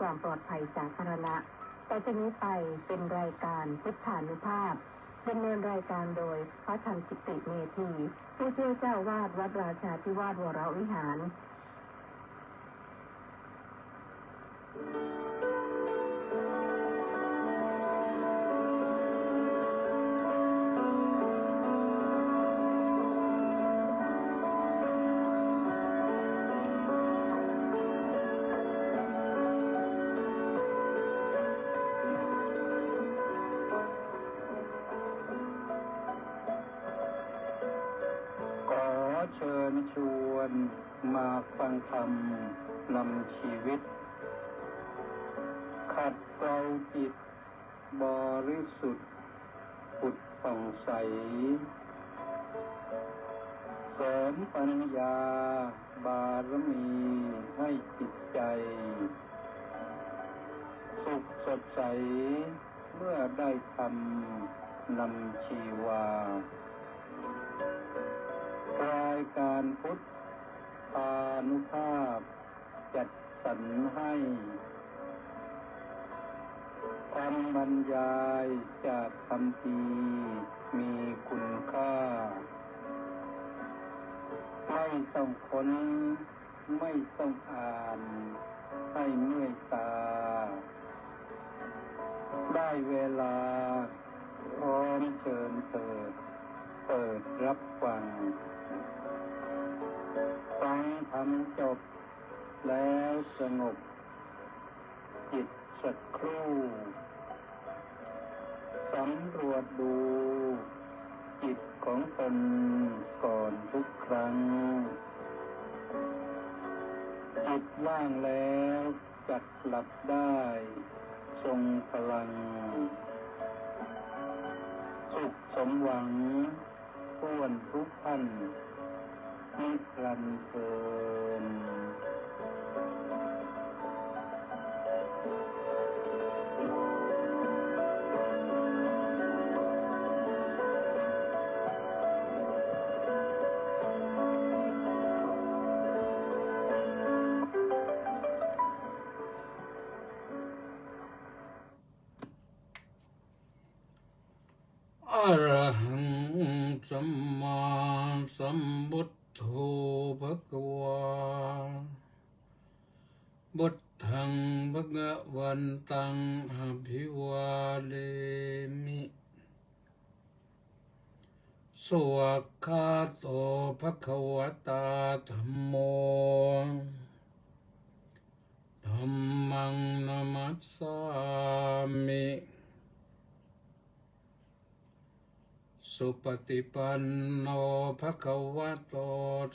ความปลอดภัยสาธารณะต่อจากนี้ไปเป็นรายการพุทธานุภาพดำเนินรายการโดยพระทันกิติเมธีผู้ช่วยเจ้าวาดวัดราชาธิวาสวรวิหารเชิญชวนมาฟังธรรมนำชีวิตขัดเกลาจิตบริสุทธิ์ผุดผ่องใสเสริมปัญญาบารมีให้จิตใจสุขสดใสเมื่อได้ธรรมนำชีวารายการพุทธานุภาพจัดสรรให้คำบรรยายจากคำพีมีคุณค่าไม่ต้องค้นไม่ต้องอ่านให้เมื่อยตาได้เวลาพร้อมเชิญเปิดรับฟังฟังธรรมจบแล้วสงบจิตสักครู่สำรวจดูจิตของตนก่อนทุกครั้งจิตว่างแล้วจัดหลับได้ทรงพลังสุขสมหวังท้วนทุกท่านนิรันดร์เทินอะระหังสัมมาสัมพุทโธภควาพุทธังภะคะวันตังอภิวาเทมิสวากขาโตภควตาธัมโมธัมมังนัมมัสสามิสุปฏิปันโนภควโต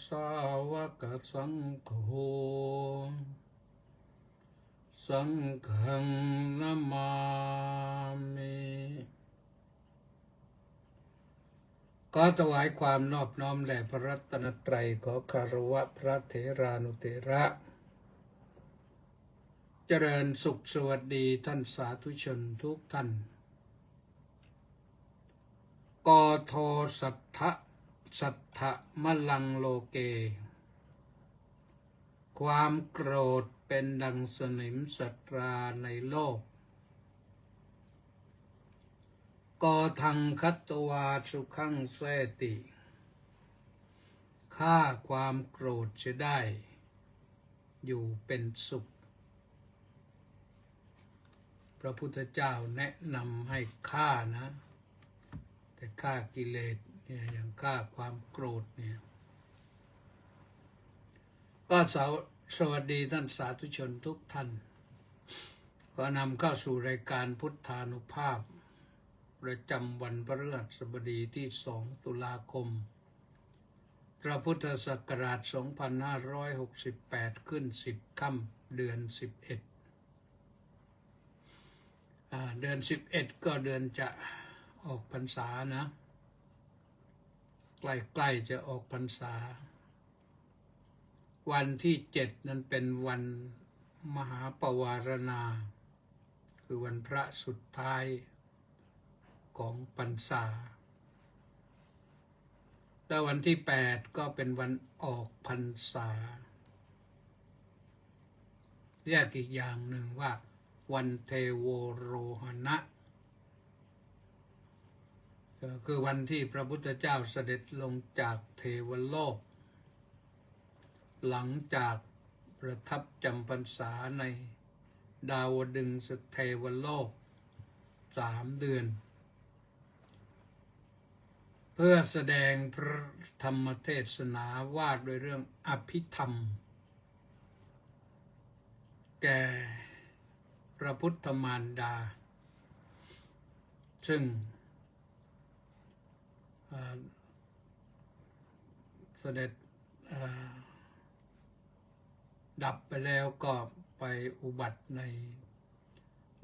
สาวกสังโฆสังฆังนะมามิขอถวายความนอบน้อมแด่พระรัตนตรัยขอคารวะพระเถรานุเถระเจริญสุขสวัสดีท่านสาธุชนทุกท่านกโทสัทธะมะลังโลเกความโกรธเป็นดังสนิมสัตราในโลกกทังคัตตวาสุขังเสติฆ่าความโกรธจะได้อยู่เป็นสุขพระพุทธเจ้าแนะนำให้ฆ่านะแต่ฆ่ากิเลสเนี่ยอย่างฆ่าความโกรธเนี่ยก็สวัสดีท่านสาธุชนทุกท่านก็นำเข้าสู่รายการพุทธานุภาพประจำวันพฤหัสบดีที่2 ตุลาคมพระพุทธศักราช 2568 ขึ้น 10 ค่ำเดือน 11 เดือน 11 ก็เดือนจะออกพรรษานะใกล้ๆจะออกพรรษาวันที่7นั้นเป็นวันมหาปวารณาคือวันพระสุดท้ายของพรรษาแล้ววันที่8ก็เป็นวันออกพรรษา เรียกอีกอย่างหนึ่งว่าวันเทโวโรหณะก็คือวันที่พระพุทธเจ้าเสด็จลงจากเทวโลกหลังจากประทับจำพรรษาในดาวดึงสเทวโลก3 เดือนเพื่อแสดงพระธรรมเทศนาว่าด้วยเรื่องอภิธรรมแก่พระพุทธมารดาซึ่งเสด็จดับไปแล้วก็ไปอุบัติ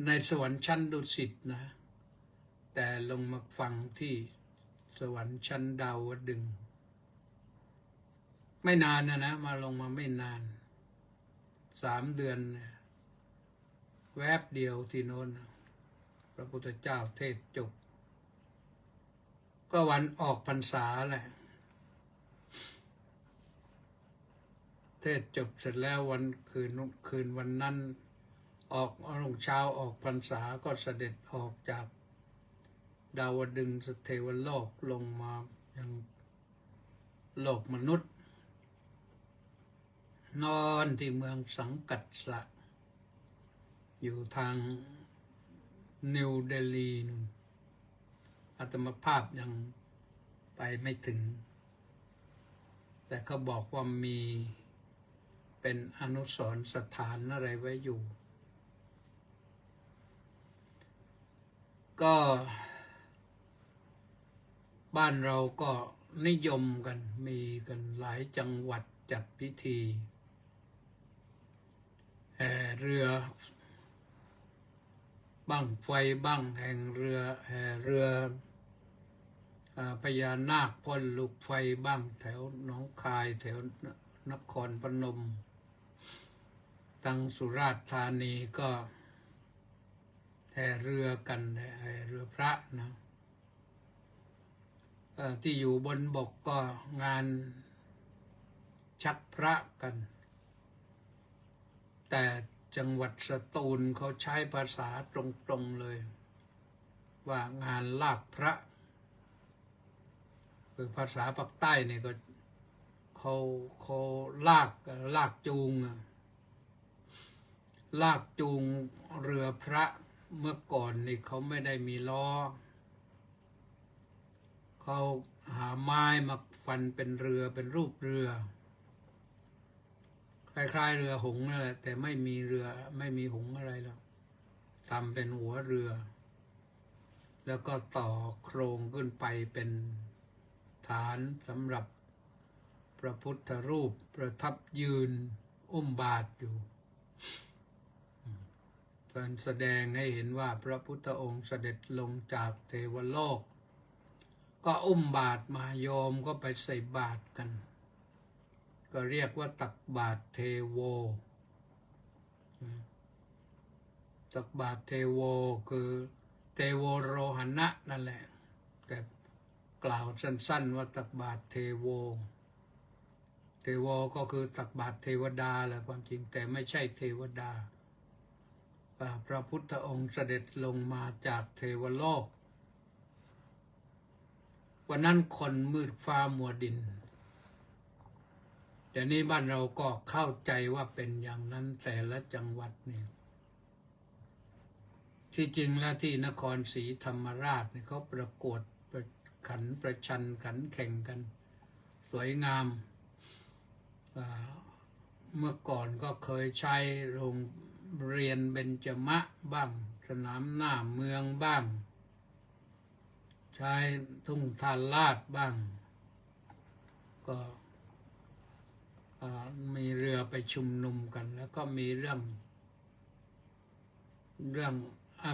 ในสวรรค์ชั้นดุสิตนะแต่ลงมาฟังที่สวรรค์ชั้นดาวดึงส์ไม่นานนะมาลงมาไม่นาน3 เดือนแวบเดียวที่โน้นพระพุทธเจ้าเทศจบก็วันออกพรรษาแหละเทศจบเสร็จแล้ววันคืนวันนั้นรุ่งเช้าออกพรรษาก็เสด็จออกจากดาวดึงสเทวโลกลงมายังโลกมนุษย์นอนที่เมืองสังกัสสะอยู่ทางนิวเดลีนู่นอาตมาภาพยังไปไม่ถึงแต่เขาบอกว่ามีเป็นอนุสรณ์สถานอะไรไว้อยู่ก็บ้านเราก็นิยมกันมีกันหลายจังหวัดจัดพิธีแห่เรือบั้งไฟบั้งแห่งเรือแห่เรือพญานาคพ่นลูกไฟบ้างแถวหนองคายแถวนครพนมทางสุราษฎร์ธานีก็แห่เรือกันแห่เรือพระนะที่อยู่บนบกก็งานชักพระกันแต่จังหวัดสตูลเขาใช้ภาษาตรงๆเลยว่างานลากพระคือภาษาภาคใต้เนี่ยก็เขาลากจูงเรือพระเมื่อก่อนนี่เขาไม่ได้มีล้อเขาหาไม้มาฟันเป็นเรือเป็นรูปเรือคล้ายๆเรือหงส์นั่นแหละแต่ไม่มีเรือไม่มีหงส์อะไรหรอกทำเป็นหัวเรือแล้วก็ต่อโครงขึ้นไปเป็นฐานสำหรับพระพุทธรูปประทับยืนอุ้มบาตรอยู่การแสดงให้เห็นว่าพระพุทธองค์เสด็จลงจากเทวโลกก็อุ้มบาตรมาโยมก็ไปใส่บาตรกันก็เรียกว่าตักบาตรเทโวตักบาตรเทโวคือเทโวโรหณะนั่นแหละแต่กล่าวสั้นๆว่าตักบาตรเทโวก็คือตักบาตรเทวดาแหละความจริงแต่ไม่ใช่เทวดาพระพุทธองค์เสด็จลงมาจากเทวโลกวันนั้นคนมืดฟ้ามัวดินแต่นี้บ้านเราก็เข้าใจว่าเป็นอย่างนั้นแต่ละจังหวัดนี่ที่จริงแล้วที่นครศรีธรรมราชเนี่ยเขาประกวดประชันขันแข่งกันสวยงามเมื่อก่อนก็เคยใช้โรงเรียนเบญจมะบ้างสนามหน้าเมืองบ้างใช้ทุ่งทานลาดบ้างก็มีเรือไปชุมนุมกันแล้วก็มีเรื่อง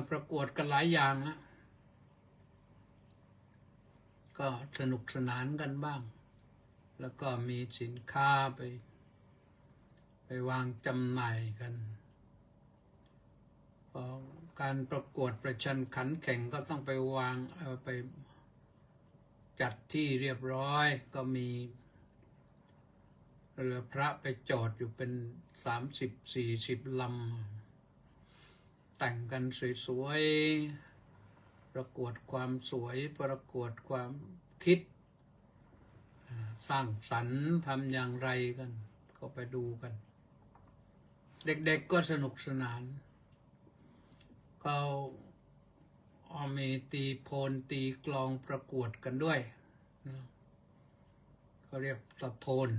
ประกวดกันหลายอย่างนะก็สนุกสนานกันบ้างแล้วก็มีสินค้าไปวางจำหน่ายกันการประกวดประชันขันแข่งก็ต้องไปวางไปจัดที่เรียบร้อยก็มี เรือพระไปจอดอยู่เป็น30-40 ลำแต่งกันสวยๆประกวดความสวยประกวดความคิดสร้างสรรค์ทำอย่างไรกันก็ไปดูกัน เด็กๆก็สนุกสนานก็มีตีโพนตีกลองประกวดกันด้วยนะเขาเรียกตะโพน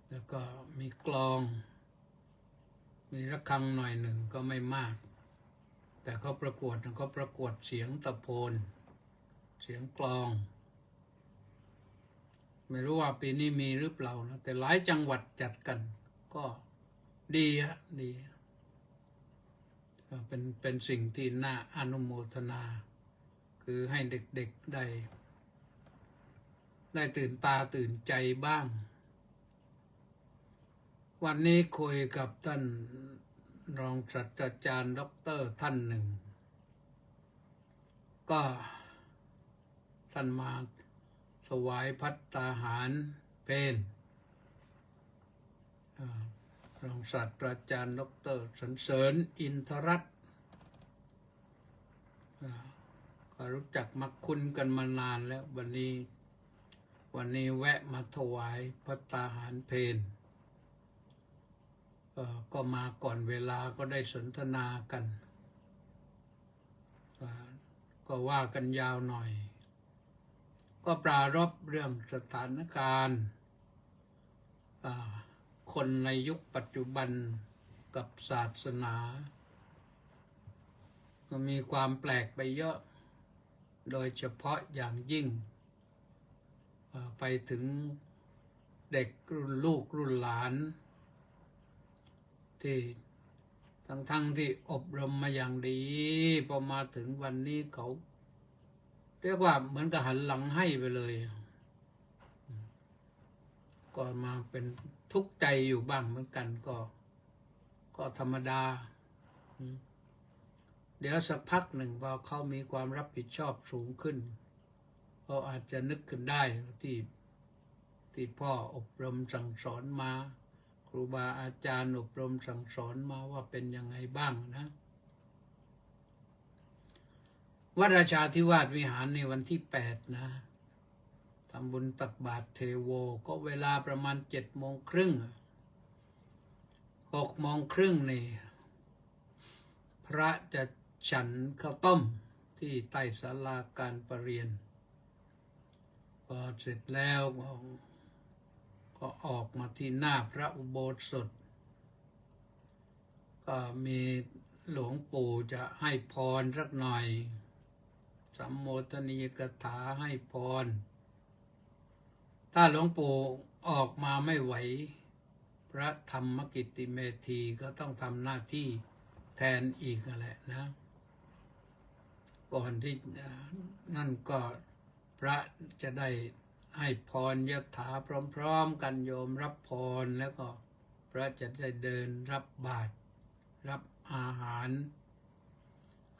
แล้วก็มีกลองมีระฆังหน่อยหนึ่งก็ไม่มากแต่เขาประกวดก็ประกวดเสียงตะโพนเสียงกลองไม่รู้ว่าปีนี้มีหรือเปล่านะแต่หลายจังหวัดจัดกันก็ดีฮะดีเป็นสิ่งที่น่าอนุโมทนาคือให้เด็กๆได้ตื่นตาตื่นใจบ้างวันนี้คุยกับท่านรองศาสตราจารย์ด็อกเตอร์ท่านหนึ่งก็ท่านมาถวายภัตตาหารเพลรองศาสตราจารย์ด็อกเตอร์สรรเสริญอินทรัตน์ก็รู้จักมักคุ้นกันมานานแล้ววันนี้แวะมาถวายภัตตาหารเพลก็มาก่อนเวลาก็ได้สนทนากันก็ว่ากันยาวหน่อยก็ปรารภเรื่องสถานการณ์คนในยุคปัจจุบันกับศาสนาก็มีความแปลกไปเยอะโดยเฉพาะอย่างยิ่งไปถึงเด็กรุ่นลูกรุ่นหลานที่ทั้งที่อบรมมาอย่างดีพอมาถึงวันนี้เขาเรียกว่าเหมือนกับหันหลังให้ไปเลยก็มาเป็นทุกข์ใจอยู่บ้างเหมือนกันก็ธรรมดาเดี๋ยวสักพักหนึ่งพอเขามีความรับผิดชอบสูงขึ้นเขาอาจจะนึกขึ้นได้ที่พ่ออบรมสั่งสอนมาครูบาอาจารย์อบรมสั่งสอนมาว่าเป็นยังไงบ้างนะวัดราชาธิวาสวิหารในวันที่8นะทำบุญตักบาตรเทโวก็เวลาประมาณ7:30 6:30นี่พระจะฉันข้าวต้มที่ใต้ศาลาการประเรียนพอเสร็จแล้วก็ออกมาที่หน้าพระอุโบสถก็มีหลวงปู่จะให้พรสักหน่อยสัมโมทนียกถาให้พรถ้าหลวงปู่ออกมาไม่ไหวพระธรรมกิตติเมธีก็ต้องทำหน้าที่แทนอีกแหละนะก่อนที่นั่นก็พระจะได้ให้พรยถาพร้อมๆกันโยมรับพรแล้วก็พระจะได้เดินรับบาตรรับอาหาร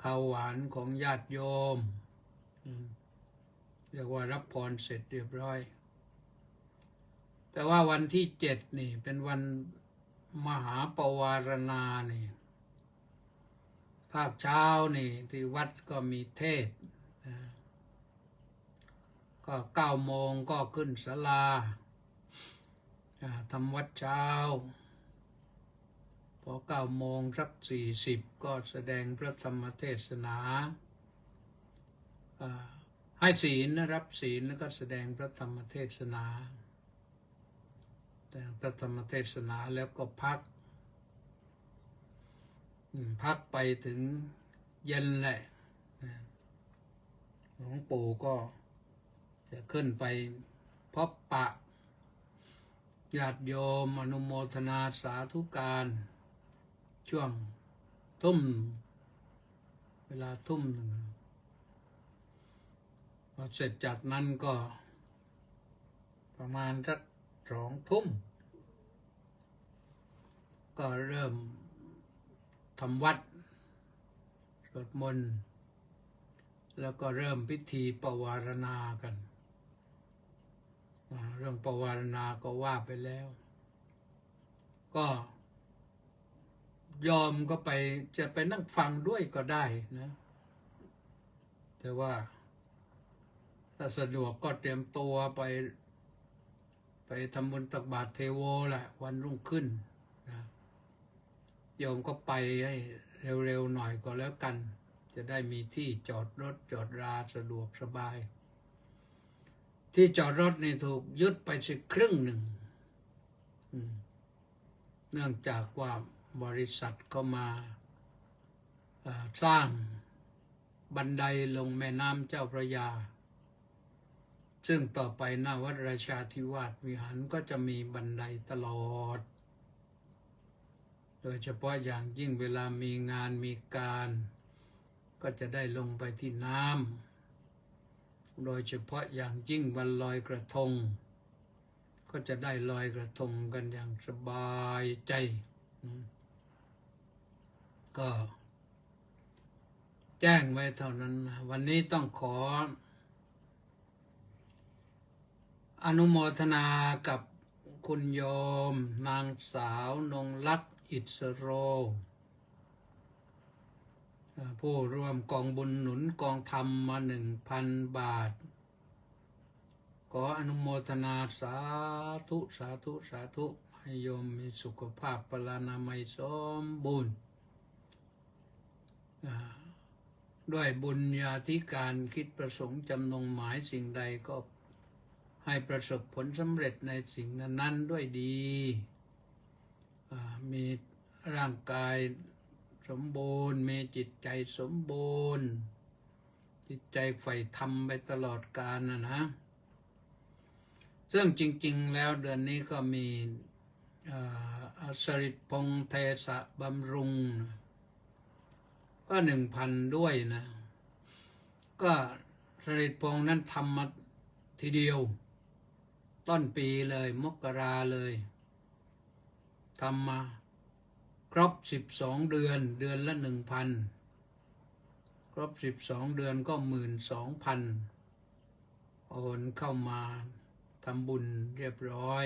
ข้าวหวานของญาติโยมเรียกว่ารับพรเสร็จเรียบร้อยแต่ว่าวันที่7นี่เป็นวันมหาปวารณานี่ภาคเช้านี่ที่วัดก็มีเทศน์ก็9 โมงก็ขึ้นศาลาทำวัดเช้าพอ9 โมงสัก40ก็แสดงพระธรรมเทศนาให้ศีลรับศีลแล้วก็แสดงพระธรรมเทศนาแต่พระธรรมเทศนาแล้วก็พักไปถึงเย็นแหละหลวงปู่ก็จะขึ้นไปพบปะญาติโยมอนุโมทนาสาธุการช่วงเวลาทุ่ม พอเสร็จจากนั้นก็ประมาณสัก2 ทุ่มก็เริ่มทำวัดสวดมนต์แล้วก็เริ่มพิธีปวารณากัน เรื่องปวารณาก็ว่าไปแล้ว ก็ยอมก็ไปจะไปนั่งฟังด้วยก็ได้นะแต่ว่าถ้าสะดวกก็เตรียมตัวไปทำบุญตักบาตรเทโวแหละวันรุ่งขึ้นนะโยมก็ไปให้เร็วๆหน่อยก็แล้วกันจะได้มีที่จอดรถจอดราสะดวกสบายที่จอดรถนี่ถูกยึดไปสักครึ่งหนึ่งเนื่องจากว่าบริษัทก็มาสร้างบันไดลงแม่น้ำเจ้าพระยาซึ่งต่อไปหน้าวัดราชาธิวาสวิหารก็จะมีบันไดตลอดโดยเฉพาะอย่างยิ่งเวลามีงานมีการก็จะได้ลงไปที่น้ำโดยเฉพาะอย่างยิ่งวันลอยกระทงก็จะได้ลอยกระทงกันอย่างสบายใจก็แจ้งไว้เท่านั้นวันนี้ต้องขออนุโมทนากับคุณโยมนางสาวนงลักษณ์อิสโรผู้ร่วมกองบุญหนุนกองธรรมมา 1,000 บาทขออนุโมทนาสาธุสาธุสาธุให้โยมมีสุขภาพพลานามัยสมบูรณ์ด้วยบุญญาธิการคิดประสงค์จำนงหมายสิ่งใดก็ให้ประสบผลสำเร็จในสิ่งนั้นๆด้วยดีมีร่างกายสมบูรณ์มีจิตใจสมบูรณ์จิตใจใฝ่ธรรมไปตลอดกาลนะซึ่งจริงๆแล้วเดือนนี้ก็มีสริตพงษ์เทสะบำรุงก็ 1,000 ด้วยนะก็สริตพงษ์นั้นทำมาทีเดียวต้นปีเลยมกราเลยทำมาครบ12 เดือนเดือนละ 1,000 ครบ12 เดือนก็ 12,000 โอนเข้ามาทำบุญเรียบร้อย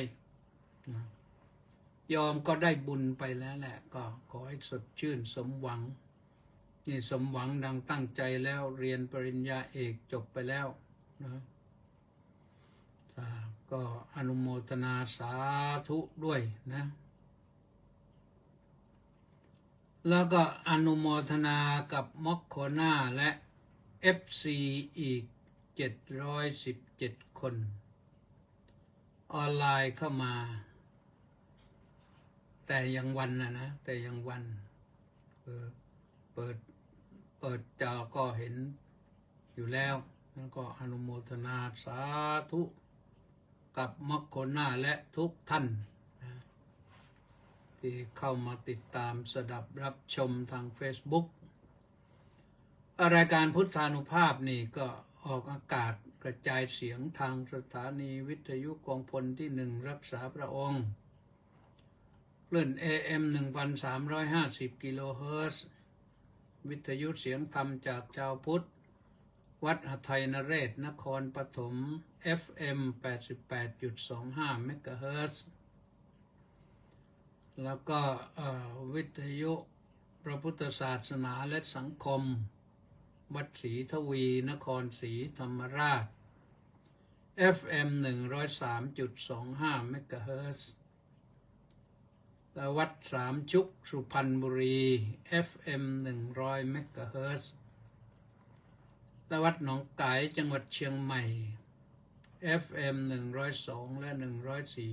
ยอมก็ได้บุญไปแล้วแหละก็ขอให้สดชื่นสมหวังนี่สมหวังดังตั้งใจแล้วเรียนปริญญาเอกจบไปแล้วนะก็อนุโมทนาสาธุด้วยนะแล้วก็อนุโมทนากับม็อกโคนาและ FC อีก717 คนออนไลน์เข้ามาแต่ยังวันนะแต่ยังวันเปิดจอก็เห็นอยู่แล้วแล้วก็อนุโมทนาสาธุกับม็อกโคนาและทุกท่านนะที่เข้ามาติดตามสดับรับชมทาง Facebook รายการพุทธานุภาพนี่ก็ออกอากาศกระจายเสียงทางสถานีวิทยุกองพลที่ 1รักษาพระองค์คลื่น AM 1,350 กิโลเฮิรตซ์วิทยุเสียงธรรมจากชาวพุทธวัดหทัยนเรศนครปฐม FM 88.25 เมกะเฮิรตซ์แล้วก็วิทยุพระพุทธศาสนาและสังคมวัดศรีทวีนครศรีธรรมราช FM 103.25 เมกะเฮิรตซ์และวัดสามชุกสุพรรณบุรี FM 100 เมกะเฮิรตซ์และวัดหนองกายจังหวัดเชียงใหม่ FM 102 และ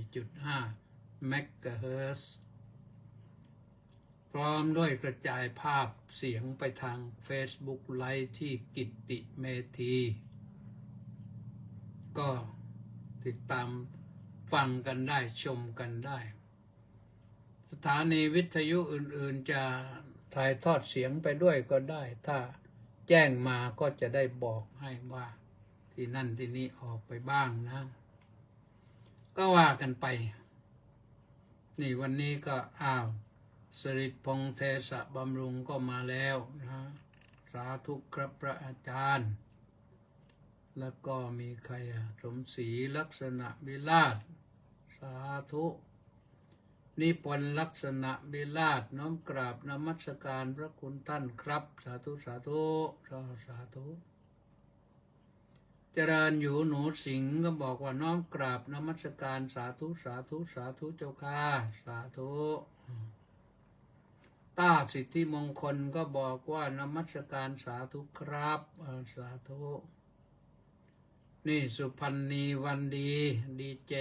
104.5 เมกะเฮิรตซ์พร้อมด้วยกระจายภาพเสียงไปทาง Facebook ไลฟ์ที่กิตติเมธีก็ติดตามฟังกันได้ชมกันได้สถานีวิทยุอื่นๆจะถ่ายทอดเสียงไปด้วยก็ได้ถ้าแจ้งมาก็จะได้บอกให้ว่าที่นั่นที่นี่ออกไปบ้างนะก็ว่ากันไปนี่วันนี้ก็สริตพงษ์เทสะบำรุงก็มาแล้วนะสาธุครับพระอาจารย์ แล้วก็มีใครสมศรีลักษณะวิลาศสาธุนิพนธ์ลักษณะวิลาศน้อมกราบนมัสการพระคุณท่านครับสาธุสาธุสาธุเจริญอยู่หนูสิงห์ก็บอกว่าน้อมกราบนมัสการสาธุสาธุสาธุเจ้าค่ะสาธุต้าสิทธิมงคลก็บอกว่านมัสการสาธุครับสาธุนี่สุพรรณีวันดีดีเจ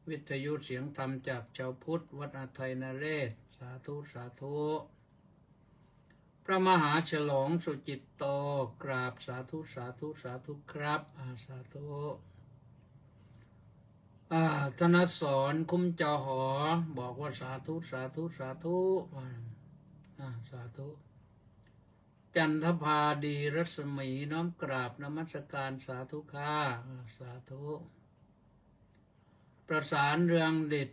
วิทยุเสียงธรรมจากชาวพุทธวัดอาทัยนเรศสาธุสาธุพระมหาฉลองสุจิตโตกราบสาธุสาธุสาธุครับสาธุธนสรคุ้มจอหอบอกว่าสาธุสาธุสาธุสาธุจันทภาดีรัศมีน้อมกราบนมัสการสาธุค่ะสาธุประสานเรืองเด็ด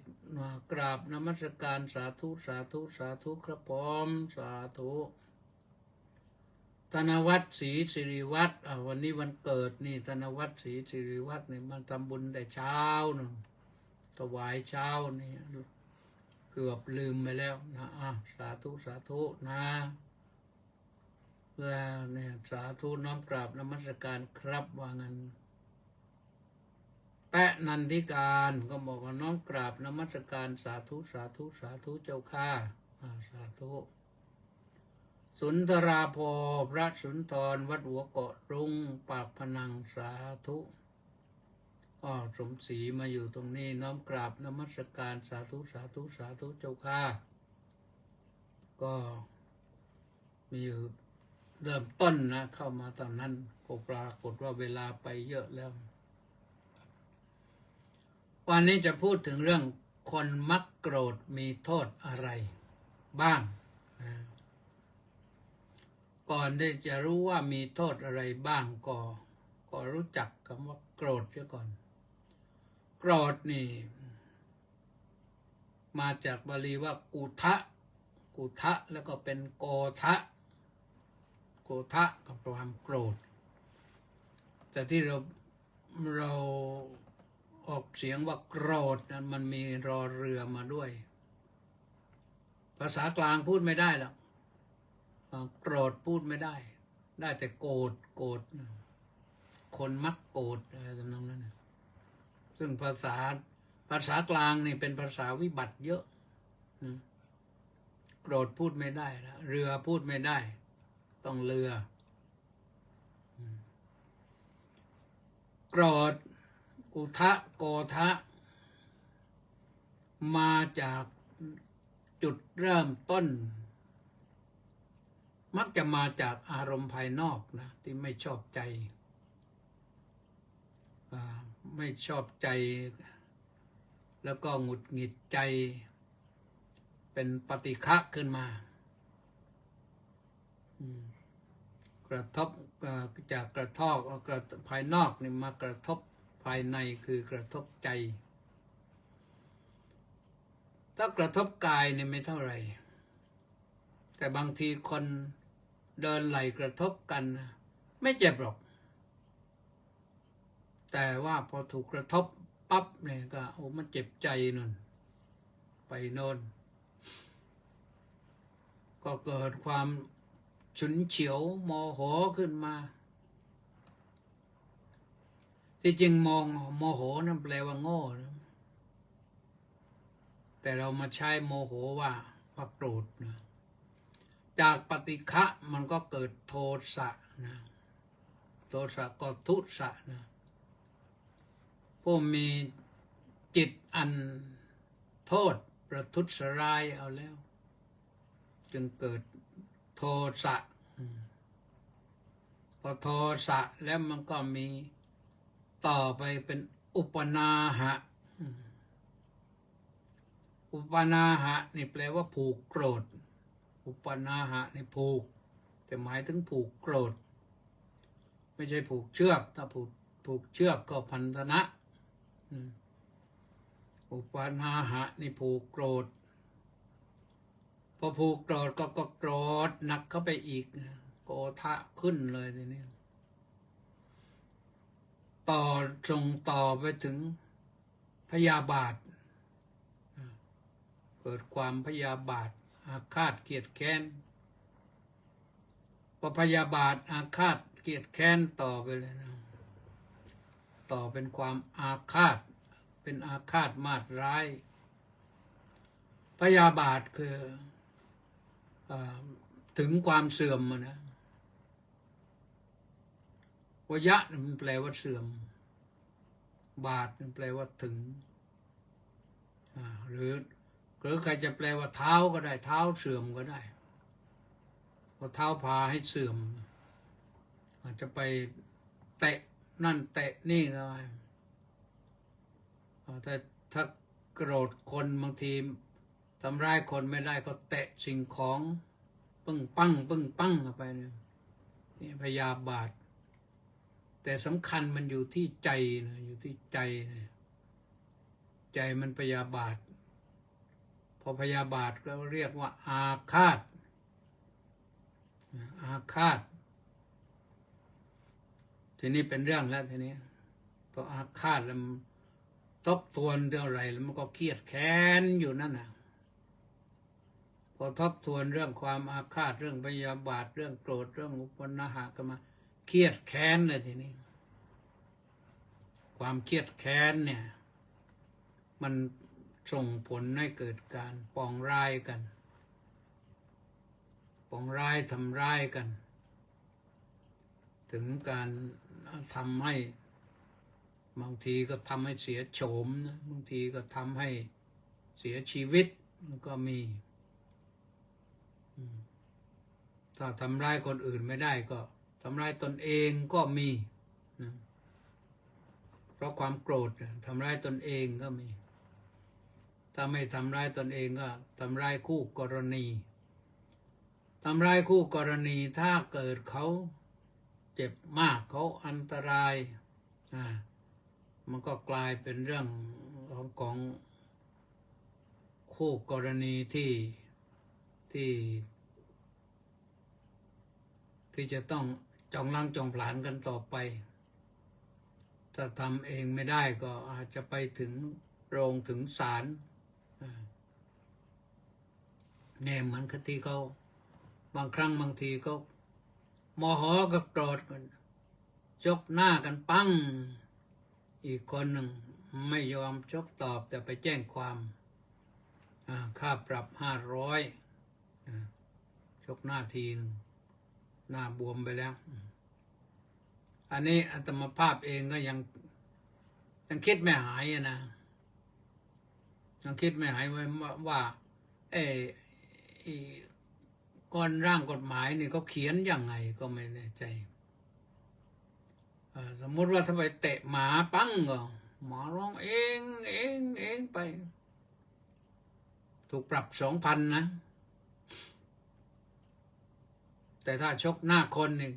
กราบนมัสการสาธุสาธุสาธุครับผมสาธุธนวัฒน์ศรีสิริวัฒน์วันนี้วันเกิดนี่ธนวัฒน์ศรีสิริวัฒน์นี่มันทำบุญแต่เช้านะถวายเช้านี่เกือบลืมไปแล้วนะสาธุสาธุนะแล้วเนี่ยสาธุน้อมกราบนมัสการครับว่างั้นแปะนันทิการก็บอกว่าน้อมกราบนมัสการสาธุสาธุสาธุเจ้าค่ะสาธุสุนทราภพระสุนทรวัดหัวเกาะรุงปากพนังสาธุสมศรีมาอยู่ตรงนี้น้อมกราบนมัสการสาธุสาธุสาธุเจ้าค่ะก็มีอยู่เริ่มต้นนะเข้ามาตอนนั้นก็ปรากฏว่าเวลาไปเยอะแล้ววันนี้จะพูดถึงเรื่องคนมักโกรธมีโทษอะไรบ้างก่อนที่จะรู้ว่ามีโทษอะไรบ้างก็รู้จักคำว่าโกรธเสียก่อนโกรธนี่มาจากบาลีว่ากุทะแล้วก็เป็นโกทะกับความโกรธแต่ที่เราออกเสียงว่าโกรธนั้นมันมีรอเรือมาด้วยภาษากลางพูดไม่ได้หรอกโกรธพูดไม่ได้ได้แต่โกรธคนมักโกรธอะไรต่างๆนั้นซึ่งภาษากลางนี่เป็นภาษาวิบัติเยอะโกรธพูดไม่ได้นะเรือพูดไม่ได้ต้องเรือโกรธกุทะโกทะมาจากจุดเริ่มต้นมักจะมาจากอารมณ์ภายนอกนะที่ไม่ชอบใจแล้วก็หงุดหงิดใจเป็นปฏิฆะขึ้นมากระทบจากกระทบภายนอกนี่มากระทบภายในคือกระทบใจถ้ากระทบกายเนี่ยไม่เท่าไหร่แต่บางทีคนเดินไหลกระทบกันไม่เจ็บหรอกแต่ว่าพอถูกกระทบปั๊บเนี่ยก็มันเจ็บใจนั่นไปโน่นก็เกิดความฉุนเฉียวโมโหขึ้นมาที่จริงโมโหนั่นแปลว่าโง่นะแต่เรามาใช้โมโหว่าโกรธนะจากปฏิฆะมันก็เกิดโทสะนะโทสะก็ทุสะนะผู้มีจิตอันโทษประทุษร้ายเอาแล้วจึงเกิดโทสะพอโทสะแล้วมันก็มีต่อไปเป็นอุปนาหะอุปนาหะนี่แปลว่าผูกโกรธอุปนาหะนี่ผูกแต่หมายถึงผูกโกรธไม่ใช่ผูกเชือกถ้าผูกเชือกก็พันธนะอุปนาหะนี่ผูกโกรธพอผูกโกรธก็โกรธหนักเข้าไปอีกโกทะขึ้นเลยทีนี้ ต่อส่งต่อไปถึงพยาบาทเกิดความพยาบาทอาฆาตเกลียดแค้นพอพยาบาทอาฆาตเกลียดแค้นต่อไปเลยนะต่อเป็นความอาฆาตเป็นอาฆาตมาตร้ายพยาบาทคือถึงความเสื่อมนะวยะมันแปลว่าเสื่อมบาทมันแปลว่าถึงหรือใครจะแปลว่าเท้าก็ได้เท้าเสื่อมก็ได้เพราะเท้าพาให้เสื่อมอาจจะไปเตะนั่นเตะนี่ก็ได้แต่ถ้าโกรธคนบางทีทำร้ายคนไม่ได้ก็เตะสิ่งของปึ้งปั้งปึ้งปั้งเข้าไปเนี่ยนี่พยาบาทแต่สำคัญมันอยู่ที่ใจนะอยู่ที่ใจนะใจมันพยาบาทพอพยาบาทก็เรียกว่าอาฆาตอาฆาตทีนี้เป็นเรื่องแล้วทีนี้พออาฆาตแล้วทบทวนเท่าไหร่แล้วมันก็เครียดแค้นอยู่นั่นน่ะพอทบทวนเรื่องความอาฆาตเรื่องพยาบาทเรื่องโกรธเรื่องอุปนาหะก็มาเครียดแค้นเลยทีนี้ความเครียดแค้นเนี่ยมันส่งผลให้เกิดการปองร้ายกันปองร้ายทำร้ายกัน ถึงการทำให้บางทีก็ทำให้เสียโฉมนะบางทีก็ทำให้เสียชีวิตก็มีถ้าทำร้ายคนอื่นไม่ได้ก็ทำร้ายตนเองก็มีนะเพราะความโกรธทำร้ายตนเองก็มีถ้าไม่ทำร้ายตนเองก็ทำร้ายคู่กรณีทำร้ายคู่กรณีถ้าเกิดเขาเจ็บมากเขาอันตรายมันก็กลายเป็นเรื่องของคู่กรณีที่จะต้องจองล้างจองผลาญกันต่อไปถ้าทำเองไม่ได้ก็อาจจะไปถึงโรงถึงศาลเนี่ยเหมือนคดีเขาบางครั้งบางทีก็โมโหกับโกรธกันชกหน้ากันปั้งอีกคนหนึ่งไม่ยอมชกตอบแต่ไปแจ้งความค่าปรับ500ชกหน้าทีนึงหน้าบวมไปแล้วอันนี้อาตมาภาพเองก็ยังคิดไม่หายนะยังคิดไม่หายว่าก่อนร่างกฎหมายนี่เขาเขียนยังไงก็ไม่แน่ใจสมมติว่าถ้าไปเตะหมาปั้งก็หมาร้องเองไปถูกปรับ2,000นะแต่ถ้าชกหน้าคนนี่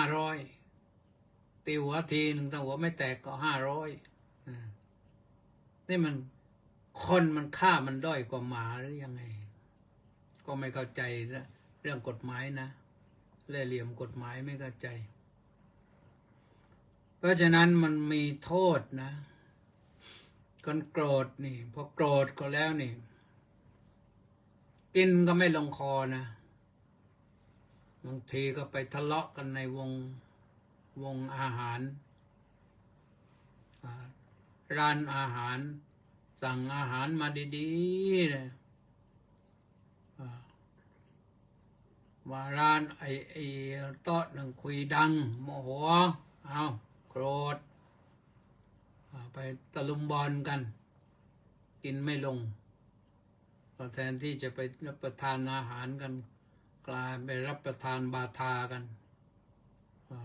500ตีหัวทีหนึ่งถ้าหัวไม่แตกก็500นี่มันคนมันฆ่ามันด้อยกว่าหมาหรือยังไงก็ไม่เข้าใจเรื่องกฎหมายนะเล่ห์เหลี่ยมกฎหมายไม่เข้าใจเพราะฉะนั้นมันมีโทษนะคนโกรธนี่พอโกรธก็แล้วนี่กินก็ไม่ลงคอนะบางทีก็ไปทะเลาะกันในวงอาหารร้านอาหารสั่งอาหารมาดีๆเลยว่าร้านไอ้โต๊ะหนึ่งคุยดังโมโหเอาโกรธไปตะลุมบอลกันกินไม่ลงแทนที่จะไปรับประทานอาหารกันกลายไปรับประทานบาทากัน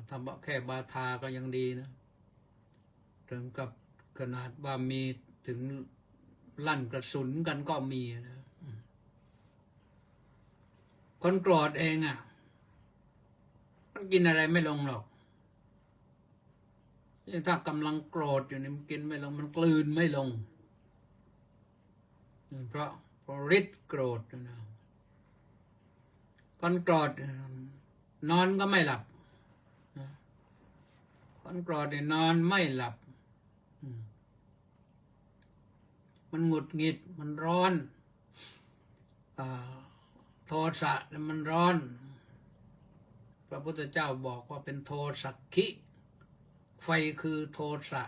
ทำแค่บาทาก็ยังดีนะถึงกับขนาดว่ามีถึงลั่นกระสุนกันก็มีนะคนโกรธเองมันกินอะไรไม่ลงหรอกถ้ากำลังโกรธอยู่นี่มันกินไม่ลงมันกลืนไม่ลงเพราะฤทธิ์โกรธนะคนโกรธนอนก็ไม่หลับค คนโกรธเนี่ยนอนไม่หลับมันหงุดหงิดมันร้อนโทสะเนี่ยมันร้อนพระพุทธเจ้าบอกว่าเป็นโทสักขิไฟคือโทสะ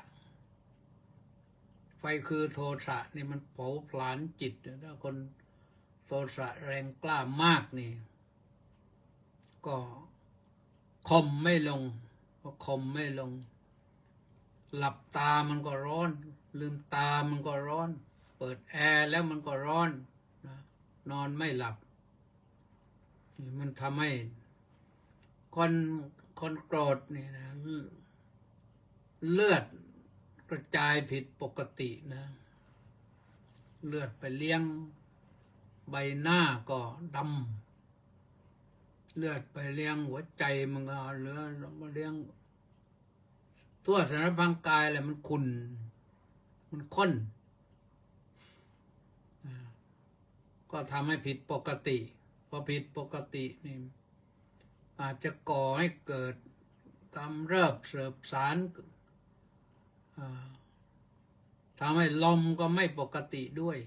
ไฟคือโทสะนี่มันเผาผลาญจิตถ้าคนโทสะแรงกล้ามากนี่ก็ข่มไม่ลงหลับตามันก็ร้อนลืมตามันก็ร้อนเปิดแอร์แล้วมันก็ร้อนนะนอนไม่หลับนี่มันทำให้คนโกรธนี่นะเลือดกระจายผิดปกตินะเลือดไปเลี้ยงใบหน้าก็ดำเลือดไปเลี้ยงหัวใจมันก็เหลือมาเลี้ยงทั่วสารพางกายเลยมันขุ่นมันข้นก็ทำให้ผิดปกติพอผิดปกตินี่อาจจะก่อให้เกิดกำเริบเสบสารทำให้ลมก็ไม่ปกติด้วย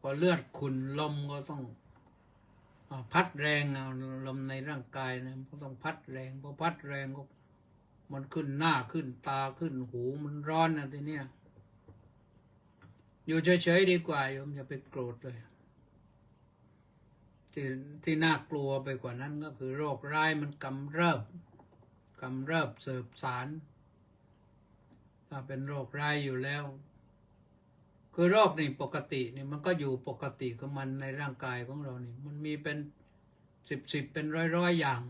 พอเลือดขุ่นลมก็ต้องพัดแรงลมในร่างกายนะก็ต้องพัดแรงพอพัดแรงก็มันขึ้นหน้าขึ้นตาขึ้นหูมันร้อนนะทีเนี้ยอยู่เฉยๆดีกว่าโยมอย่าไปโกรธเลยที่น่ากลัวไปกว่านั้นก็คือโรคร้ายมันกำเริบเสบสารถ้าเป็นโรคร้ายอยู่แล้วคือโรคนี่ปกตินี่มันก็อยู่ปกติของมันในร่างกายของเรานี่มันมีเป็นสิบเป็นร้อยอย่าง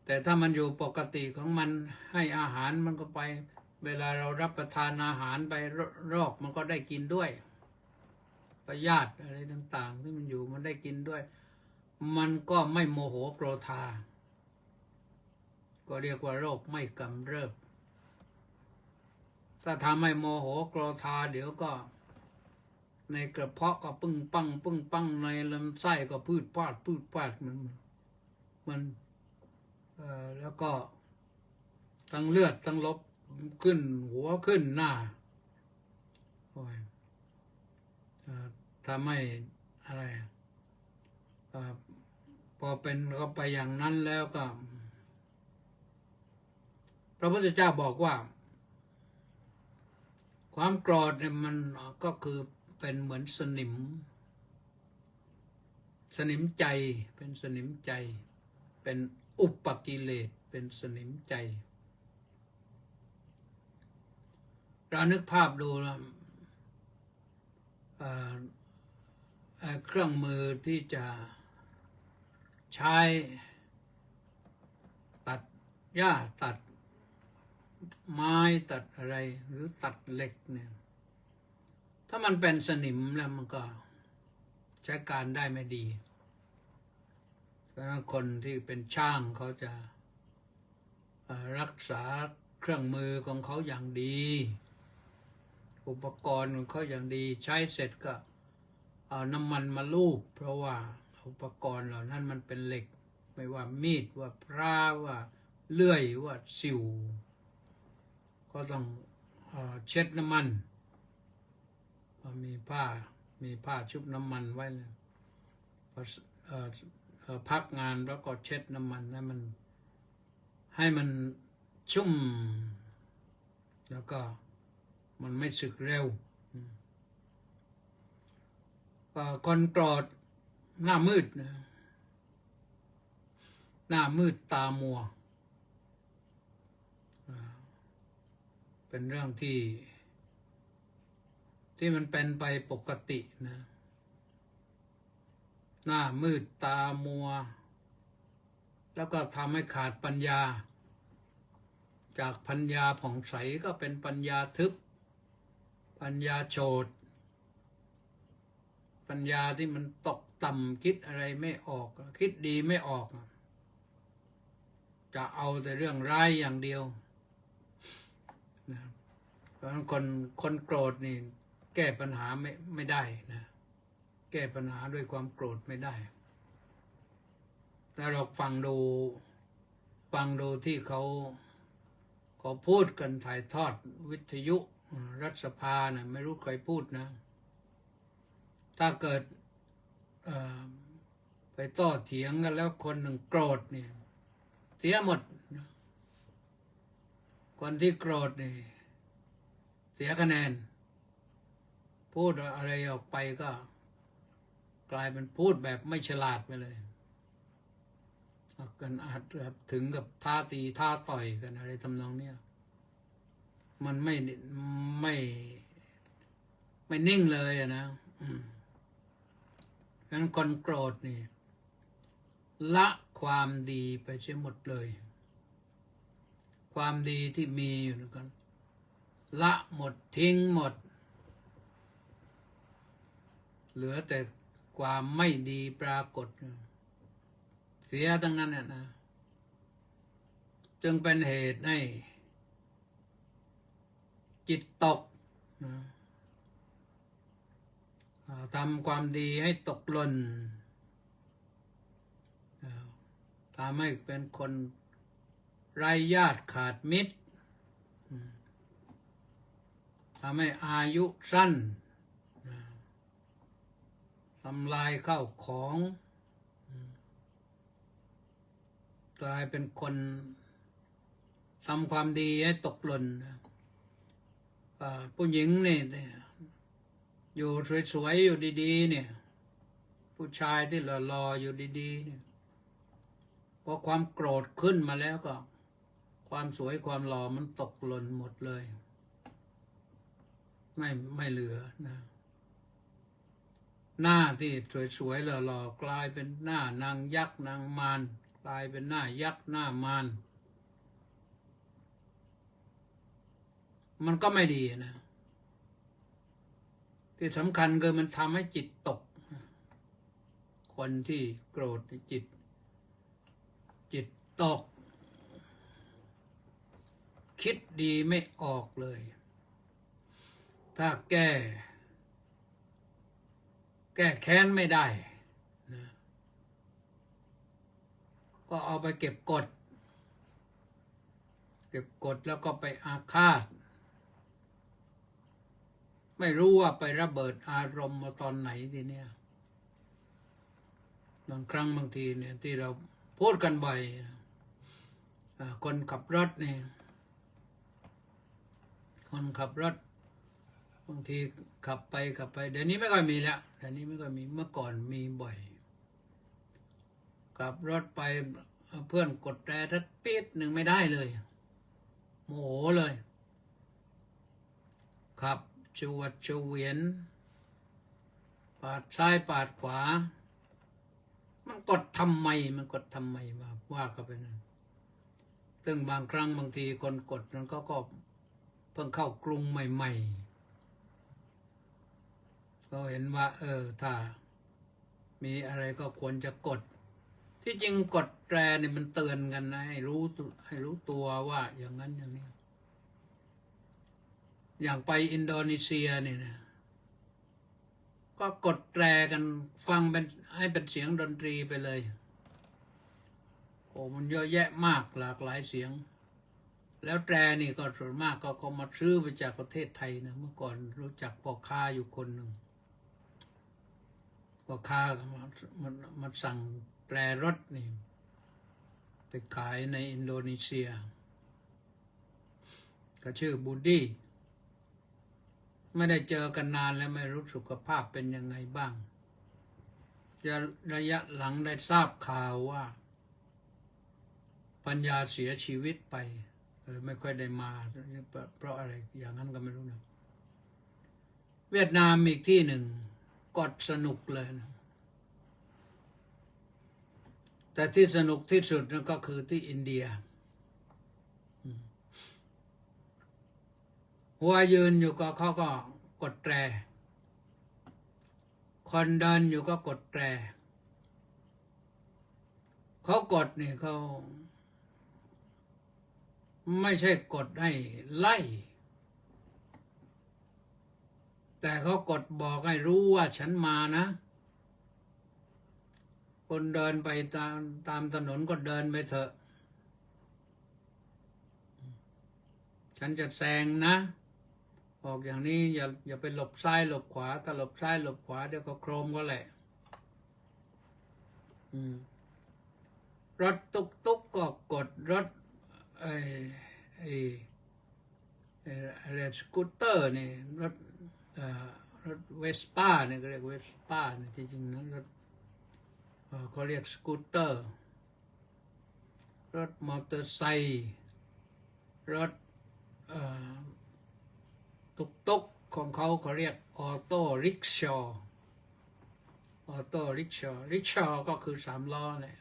แต่ถ้ามันอยู่ปกติของมันให้อาหารมันก็ไปเวลาเรารับประทานอาหารไปโรคมันก็ได้กินด้วยพยาธิอะไรต่างๆที่มันอยู่มันได้กินด้วยมันก็ไม่โมโหโกรธาก็เรียกว่าโรคไม่กำเริบถ้าทำให้โมโหโกรธาเดี๋ยวก็ในกระเพาะก็ปึ้งปังในลำไส้ก็พืดพาดมันแล้วก็ทั้งเลือดทั้งลบขึ้นหัวขึ้นหน้าทำให้อะไรพอเป็นก็ไปอย่างนั้นแล้วก็พระพุทธเจ้าบอกว่าความโกรธเนี่ยมันก็คือเป็นเหมือนสนิมใจเป็นสนิมใจเป็นอุปกิเลสเป็นสนิมใจเรานึกภาพดูนะเครื่องมือที่จะใช้ตัดหญ้าตัดไม้ตัดอะไรหรือตัดเหล็กเนี่ยถ้ามันเป็นสนิมแล้วมันก็ใช้การได้ไม่ดีเพราะคนที่เป็นช่างเขาจะรักษาเครื่องมือของเขาอย่างดีอุปกรณ์ของเขาอย่างดีใช้เสร็จก็เอาน้ำมันมาลูบเพราะว่าอุปกรณ์เหล่านั้นมันเป็นเหล็กไม่ว่ามีดว่าพระว่าเลื่อยว่าสิวก็ต้องเช็ดน้ำมันมีผ้าชุบน้ำมันไว้เลยพักงานแล้วก็เช็ดน้ำมันให้มันชุ่มแล้วก็มันไม่สึกเร็วคนโกรธหน้ามืดนะหน้ามืดตามัวเป็นเรื่องที่มันเป็นไปปกตินะหน้ามืดตามัวแล้วก็ทำให้ขาดปัญญาจากปัญญาผ่องใสก็เป็นปัญญาทึบปัญญาโฉดปัญญาที่มันตกต่ำคิดอะไรไม่ออกคิดดีไม่ออกจะเอาแต่เรื่องร้ายอย่างเดียวนะเพราะฉะนั้นคนโกรธนี่แก้ปัญหาไม่ได้นะแก้ปัญหาด้วยความโกรธไม่ได้ถ้าเราฟังดู ฟังดูที่เขาพูดกันถ่ายทอดวิทยุรัฐสภานะไม่รู้ใครพูดนะ ถ้าเกิดไปโต้เถียงกันแล้วคนหนึ่งโกรธเนี่ยเสียหมดนะคนที่โกรธนี่เสียคะแนน พูดอะไรออกไปก็กลายเป็นพูดแบบไม่ฉลาดไปเลยกันอาจถึงกับท้าตีท้าต่อยกันอะไรทำนองเนี้ยมันไม่นิ่งเลยนะงั้นคนโกรธนี่ละความดีไปเสียหมดเลยความดีที่มีอยู่กันละหมดทิ้งหมดเหลือแต่ความไม่ดีปรากฏเสียทั้งนั้นนะจึงเป็นเหตุให้จิตตกทำความดีให้ตกหล่นทำให้เป็นคนไร้ญาติขาดมิตรทำให้อายุสั้นทำลายข้าวของกลายเป็นคนทำความดีให้ตกหล่นผู้หญิงนี่อยู่สวยๆอยู่ดีๆเนี่ยผู้ชายที่หล่อๆอยู่ดีๆเนี่ยพอความโกรธขึ้นมาแล้วก็ความสวยความหล่อมันตกหล่นหมดเลยไม่เหลือนะหน้าที่สวยๆหล่อๆกลายเป็นหน้านางยักษ์นางมารกลายเป็นหน้ายักษ์หน้ามารมันก็ไม่ดีนะที่สำคัญคือมันทำให้จิตตกคนที่โกรธจิตตกคิดดีไม่ออกเลยถ้าแก้แค้นไม่ได้นะก็เอาไปเก็บกดแล้วก็ไปอาฆาตไม่รู้ว่าไประเบิดอารมณ์มาตอนไหนทีเนี้ยบางครั้งบางทีเนี่ยที่เราพูดกันบ่อยคนขับรถนี่คนขับรถบางทีขับไปเดี๋ยวนี้ไม่ค่อยมีแล้วเมื่อก่อนมีบ่อยขับรถไปเพื่อนกดแตรทัดปี๊ดหนึ่งไม่ได้เลยโมโหเลยขับชวัดเฉวียนปาดซ้ายปาดขวามันกดทำไมว่ากันไปนั่นซึ่งบางครั้งบางทีคนกดนั้นก็เพิ่งเข้ากรุงใหม่ๆก็เห็นว่าถ้ามีอะไรก็ควรจะกดที่จริงกดแตรเนี่ยมันเตือนกันนะให้รู้ตัวว่าอย่างนั้นอย่างนี้อย่างไปอินโดนีเซียเนี่ยนะก็กดแตรกันฟังให้เป็นเสียงดนตรีไปเลยโอ้มันเยอะแยะมากหลากหลายเสียงแล้วแตรนี่ก็ส่วนมากก็มาซื้อไปจากประเทศไทยนะเมื่อก่อนรู้จักพ่อค้าอยู่คนหนึ่งพ่อค้ามาสั่งแตรรถนี่ไปขายในอินโดนีเซียก็ชื่อบูดี้ไม่ได้เจอกันนานแล้วไม่รู้สุขภาพเป็นยังไงบ้างระยะหลังได้ทราบข่าวว่าปัญญาเสียชีวิตไปไม่ค่อยได้มาเพราะอะไรอย่างนั้นก็ไม่รู้นะเวียดนามอีกที่หนึ่งกดสนุกเลยนะแต่ที่สนุกที่สุดนั่นก็คือที่อินเดียหัวยืนอยู่ก็เขาก็กดแตรคนเดินอยู่ก็กดแตรเขากดนี่เขาไม่ใช่กดให้ไล่แต่เขากดบอกให้รู้ว่าฉันมานะคนเดินไปตามถนนก็เดินไปเถอะ ฉันจะแซงนะออกอย่างนี้อย่าไปหลบซ้ายหลบขวาถ้าหลบซ้ายหลบขวาเดี๋ยวก็โครมก็แหละรถตุกตุกก็กดรถไอ้ไอ้อะไรสกูตเตอร์นี่รถรถเวสป้าเนี่ยก็เรียกเวสป้าเนี่ยจริงๆนะรถเขาเรียกสกูตเตอร์รถมอเตอร์ไซค์รถตุกตุกของเขาเรียกออโต้ริกชอออโต้ริกชอก็คือ3 ล้อแหละ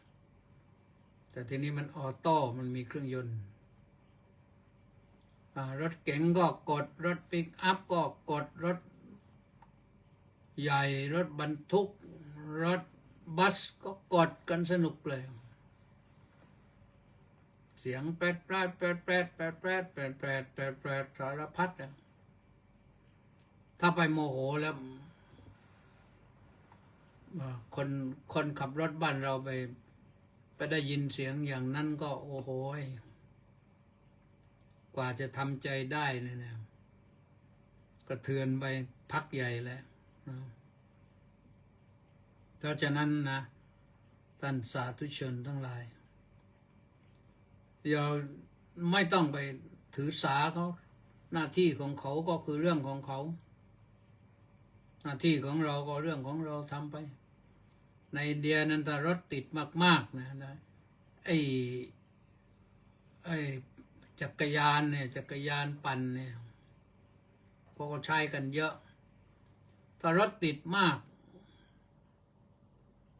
แต่ทีนี้มันออโต้มันมีเครื่องยนต์รถเก๋งก็กดรถปิกอัพก็กดรถใหญ่รถบรรทุกรถบัสก็กดกันสนุกเลยเสียงแปดสารพัดอะถ้าไปโมโหแล้วคนขับรถบ้านเราไปได้ยินเสียงอย่างนั้นก็โอ้โหกว่าจะทำใจได้เนี่ยกระเทือนไปพักใหญ่แล้วเพราะฉะนั้นนะท่านสาธุชนทั้งหลายอย่าไม่ต้องไปถือสาเขาหน้าที่ของเขาก็คือเรื่องของเขาหน้าที่ของเราก็เรื่องของเราทำไปในอินเดียนั้นถ้ารถติดมากๆนะไอ้จักรยานเนี่ยจักรยานปั่นเนี่ยก็ใช้กันเยอะถ้ารถติดมาก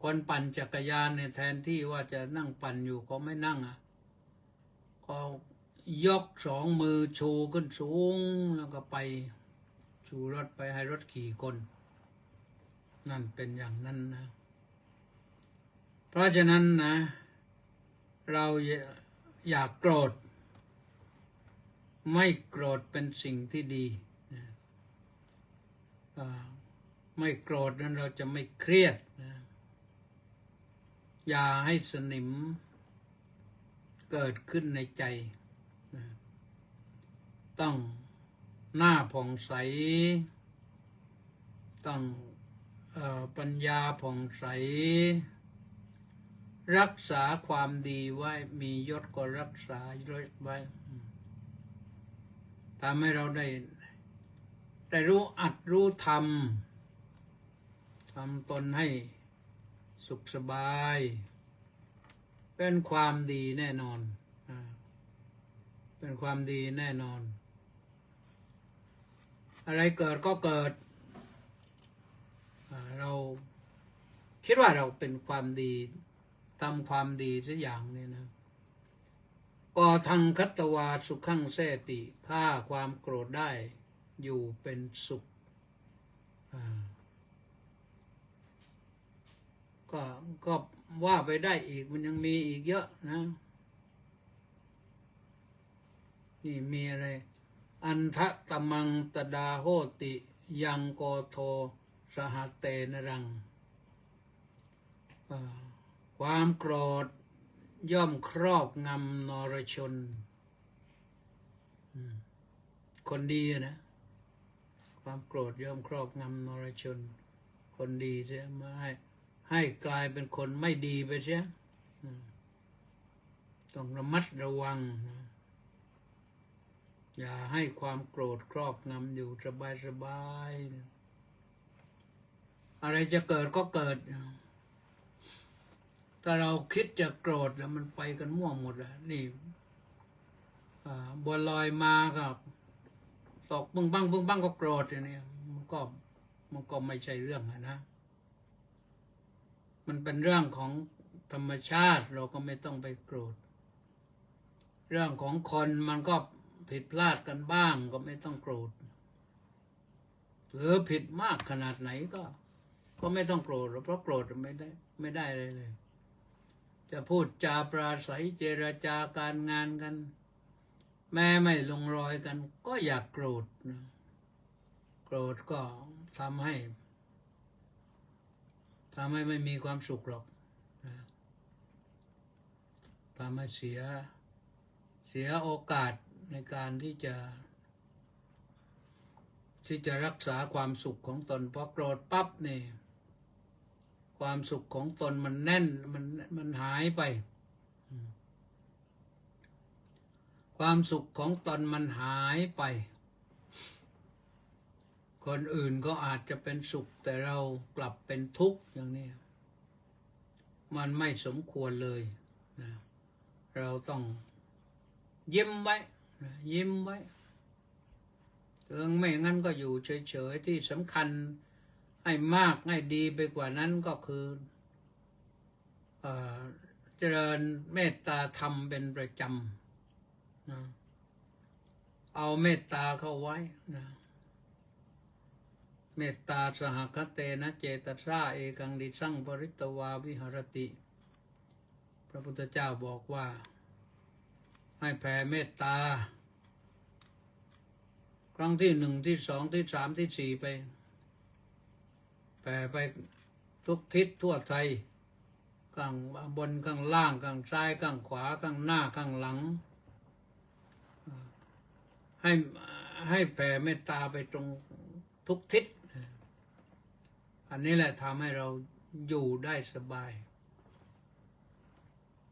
คนปั่นจักรยานเนี่ยแทนที่ว่าจะนั่งปั่นอยู่ก็ไม่นั่งก็ยก2 มือชูขึ้นสูงแล้วก็ไปชูรถไปให้รถขี่คนนั่นเป็นอย่างนั้นนะเพราะฉะนั้นนะเราอยากโกรธไม่โกรธเป็นสิ่งที่ดีไม่โกรธนั้นเราจะไม่เครียดนะอย่าให้สนิมเกิดขึ้นในใจนะต้องหน้าผ่องใสต้องปัญญาผ่องใสรักษาความดีไว้มียศก็รักษายศไว้ทำให้เราได้รู้อัดรู้ทำตนให้สุขสบายเป็นความดีแน่นอนเป็นความดีแน่นอนอะไรเกิดก็เกิดเราคิดว่าเราเป็นความดีทำความดีสักอย่างนี่นะก็ทังคัตตวาสุขังเสติฆ่าความโกรธได้อยู่เป็นสุขก็ว่าไปได้อีกมันยังมีอีกเยอะนะนี่มีอะไรอันทะตมังตดาโหติยังโกโทสหเตนรังความโกรธย่อมครอบงำนรชนคนดีนะความโกรธย่อมครอบงำนรชนคนดีเสียมาให้กลายเป็นคนไม่ดีไปเสียต้องระมัดระวังอย่าให้ความโกรธครอบงำอยู่สบายอะไรจะเกิดก็เกิดถ้าเราคิดจะโกรธแล้วมันไปกันมั่วหมดแล้วนี่บัวลอยมากับตกบึ้งบังก็โกรธอย่างนี้มันก็ไม่ใช่เรื่องนะมันเป็นเรื่องของธรรมชาติเราก็ไม่ต้องไปโกรธเรื่องของคนมันก็ผิดพลาดกันบ้างก็ไม่ต้องโกรธหรือผิดมากขนาดไหนก็ไม่ต้องโกรธเพราะโกรธไม่ได้เลยจะพูดจาปราศัยเจรจาการงานกันแม้ไม่ลงรอยกันก็อย่าโกรธนะโกรธก็ทำให้ไม่มีความสุขหรอกทำให้เสียโอกาส ในการที่จะรักษาความสุขของตนพอโกรธปั๊บนี่ความสุขของตนมันแน่นมันหายไปความสุขของตนมันหายไปคนอื่นก็อาจจะเป็นสุขแต่เรากลับเป็นทุกข์อย่างนี้มันไม่สมควรเลยนะเราต้องยิ้มไว้นะยิ้มไว้ไม่งั้นก็อยู่เฉยๆที่สำคัญให้มากให้ดีไปกว่านั้นก็คือเจริญเมตตาธรรมเป็นประจำนะเอาเมตตาเข้าไว้นะเมตตาสหคเตนะเจตสาเอกังดิสังปริตวาวิหรติพระพุทธเจ้าบอกว่าให้แผ่เมตตาครั้งที่หนึ่งที่สองที่สามที่สี่ไปแผ่ไปทุกทิศทั่วไทยข้างบนข้างล่างข้างซ้ายข้างขวาข้างหน้าข้างหลังให้แผ่เมตตาไปตรงทุกทิศอันนี้แหละทำให้เราอยู่ได้สบาย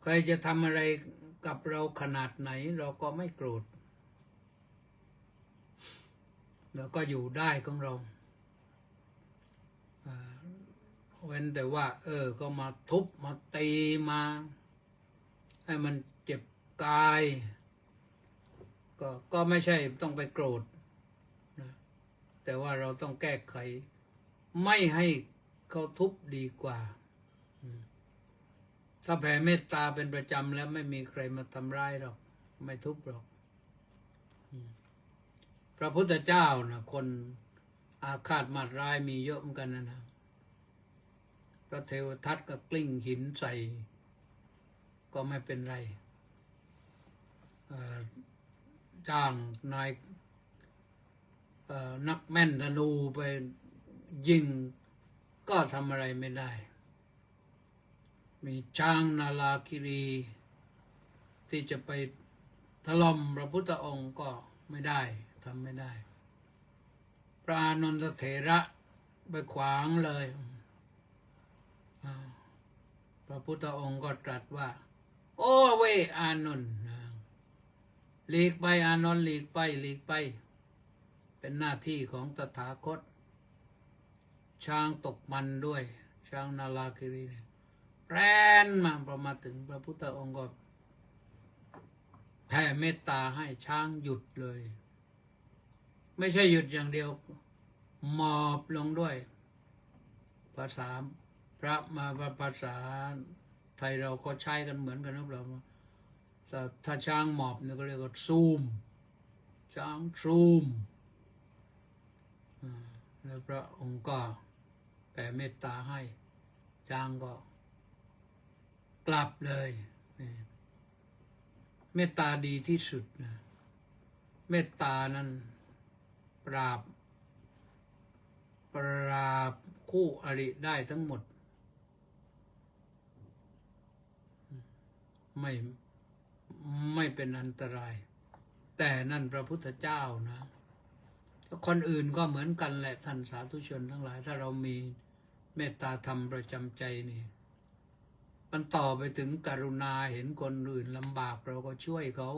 ใครจะทำอะไรกับเราขนาดไหนเราก็ไม่โกรธแล้วก็อยู่ได้ของเราเว้นแต่ว่าก็มาทุบมาตีมาให้มันเจ็บกายก็ไม่ใช่ต้องไปโกรธนะแต่ว่าเราต้องแก้ไขไม่ให้เขาทุบดีกว่าถ้าแผ่เมตตาเป็นประจำแล้วไม่มีใครมาทำร้ายหรอกไม่ทุบหรอกพระพุทธเจ้านะคนอาฆาตมาร้ายมีเยอะเหมือนกันนะพระเทวทัตก็กลิ้งหินใส่ก็ไม่เป็นไรจ้างนายนักแม่นธนูไปยิงก็ทำอะไรไม่ได้มีช้างนาลาคิรีที่จะไปถล่มพระพุทธองค์ก็ไม่ได้ทำไม่ได้พระอานนทเถระไปขวางเลยพระพุทธองค์ก็ตรัสว่าโอ้เวอานนท์หลีกไปอานนท์หลีกไปหลีกไปเป็นหน้าที่ของตถาคตช้างตกมันด้วยช้างนาลาคิรีแร่นมาพอมาถึงพระพุทธองค์ก็แผ่เมตตาให้ช้างหยุดเลยไม่ใช่หยุดอย่างเดียวหมอบลงด้วยภาษาพระมาภาษาไทยเราก็ใช้กันเหมือนกันนะเราถ้าช้างหมอบเนี่ยก็เรียกว่าซูมช้างซูมแล้วพระองค์ก็แผ่เมตตาให้ช้างก็กลับเลยเมตตาดีที่สุดนะเมตตานั้นปราบคู่อริได้ทั้งหมดไม่เป็นอันตรายแต่นั่นพระพุทธเจ้านะคนอื่นก็เหมือนกันแหละท่านสาธุชนทั้งหลายถ้าเรามีเมตตาธรรมประจำใจนี่มันต่อไปถึงกรุณาเห็นคนอื่นลำบากเราก็ช่วยเขา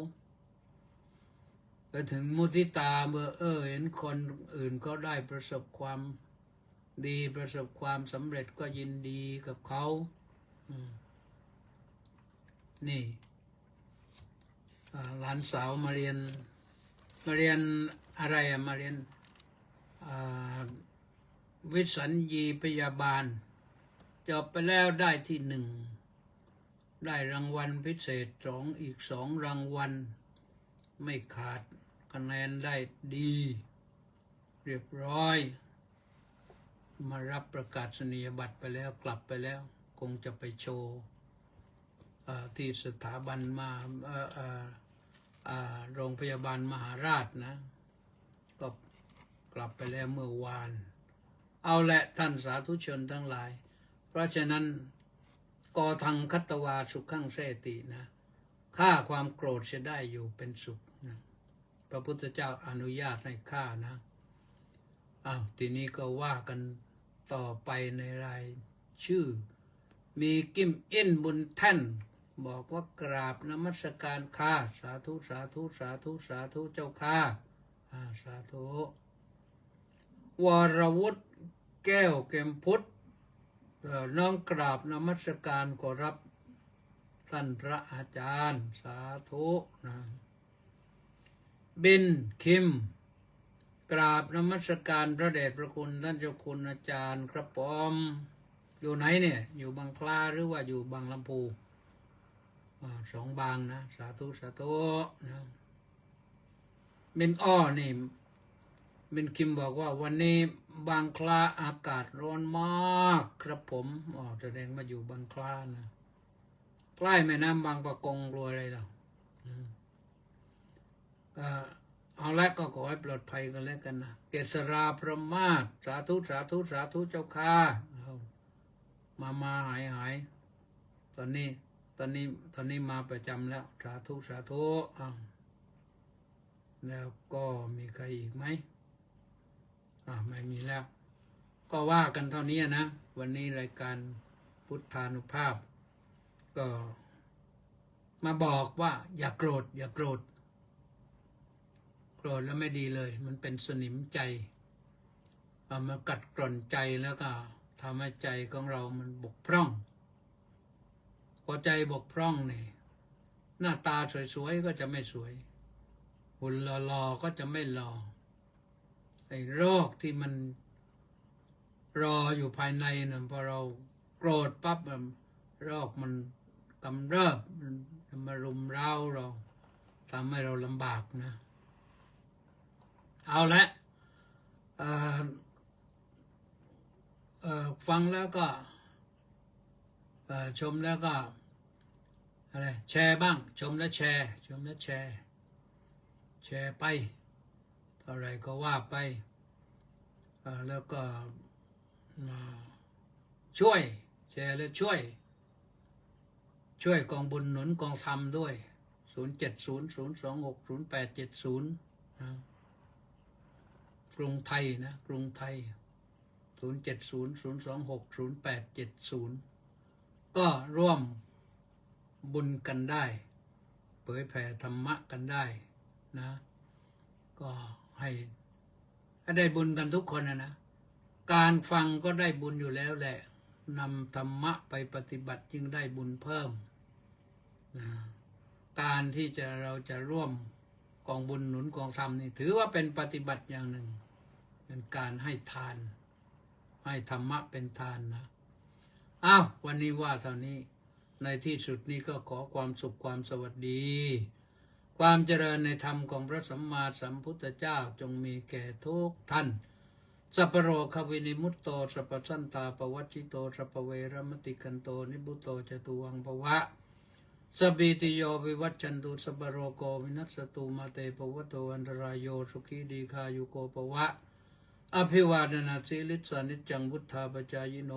ไปถึงมุทิตาเมื่อเห็นคนอื่นเขาได้ประสบความดีประสบความสำเร็จก็ยินดีกับเขานี่หลานสาวมาเรียนอะไรมาเรียนวิสัญญีพยาบาลจบไปแล้วได้ที่หนึ่งได้รางวัลพิเศษอีก2 รางวัลไม่ขาดคะแนนได้ดีเรียบร้อยมารับประกาศนียบัตรไปแล้วกลับไปแล้วคงจะไปโชว์ที่สถาบันโรงพยาบาลมหาราชนะก็กลับไปแล้วเมื่อวานเอาละท่านสาธุชนทั้งหลายเพราะฉะนั้นกอทังคัตตวาสุขังเสตินะฆ่าความโกรธจะได้อยู่เป็นสุขนะ พระพุทธเจ้าอนุญาตให้ฆ่านะทีนี้ก็ว่ากันต่อไปในรายชื่อ มีกิมอินบุญแท่นบอกว่ากราบนมัสการข้าสาธุสาธุสาธุสาธุเจ้าข้าสาธุวรวุฒิแก้วเกมพุทธน้อมกราบนมัสการขอรับท่านพระอาจารย์สาธุนะบินคิมกราบนมัสการพระเดชพระคุณท่านเจ้าคุณอาจารย์ครับผมอยู่ไหนเนี่ยอยู่บางคลาหรือว่าอยู่บางลำพูสองบางนะสาธุสาธุนะเป็นนี่เป็นคิมบอกว่าวันนี้บางคลาอากาศร้อนมากครับผมแสดงมาอยู่บางคลานะใกล้แม่น้ำบางปะกงรวยอะไรเราเอาละก็ขอให้ปลอดภัยกันแล้วกันนะเกษราพระมาศสาธุสาธุสาธุเจ้าข้ามาหายตอนนี้มาประจำแล้วสาธุสาธุแล้วก็มีใครอีกไหมไม่มีแล้ว ก็ว่ากันเท่านี้นะวันนี้รายการพุทธานุภาพ ก็มาบอกว่าอย่าโกรธโกรธแล้วไม่ดีเลยมันเป็นสนิมใจมากัดกร่อนใจแล้วก็ทำให้ใจของเรามันบกพร่องพอใจบกพร่องนี่หน้าตาสวยๆก็จะไม่สวยหุ่นหล่อๆก็จะไม่หล่อไอ้โรคที่มันรออยู่ภายในนะพอเราโกรธปั๊บโรคมันกำเริบมันมารุมเร้าเราทำให้เราลำบากนะเอาละฟังแล้วก็ชมแล้วก็อะไรแชร์บ้างชมแล้วแชร์แชร์ไปเท่าไรก็ว่าไปแล้วก็ช่วยแชร์แล้วช่วยกองบุญหนุนกองธรรมด้วย0700260870นะกรุงไทยนะกรุงไทย0700260870ก็ร่วมบุญกันได้เผยแผ่ธรรมะกันได้นะก็ให้ได้บุญกันทุกคนนะการฟังก็ได้บุญอยู่แล้วแหละนำธรรมะไปปฏิบัติจึงได้บุญเพิ่มนะการที่เราจะร่วมกองบุญหนุนกองธรรมนี่ถือว่าเป็นปฏิบัติอย่างหนึ่งเป็นการให้ทานให้ธรรมะเป็นทานนะวันนี้ว่าเท่านี้ในที่สุดนี้ก็ขอความสุขความสวัสดีความเจริญในธรรมของพระสัมมาสัมพุทธเจ้าจงมีแก่ทุกท่านสัพพโรควินิมุตโตสัพพสันตาปวัชชิโตสัพพเวรมติกันโตนิบุตโตจตุวังภวะสัพพิติโยวิวัชชันตุสัพพโรโกวินัสสตุมาเตภวโตอันตรายโยสุขีดีคายุโกภวะอภิวาทนาสิลิสานิจังพุทธาปจายโน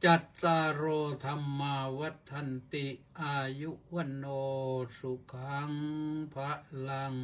จัตตารโอธรรมาวัฏันติอายุวันโนสุขังพลัง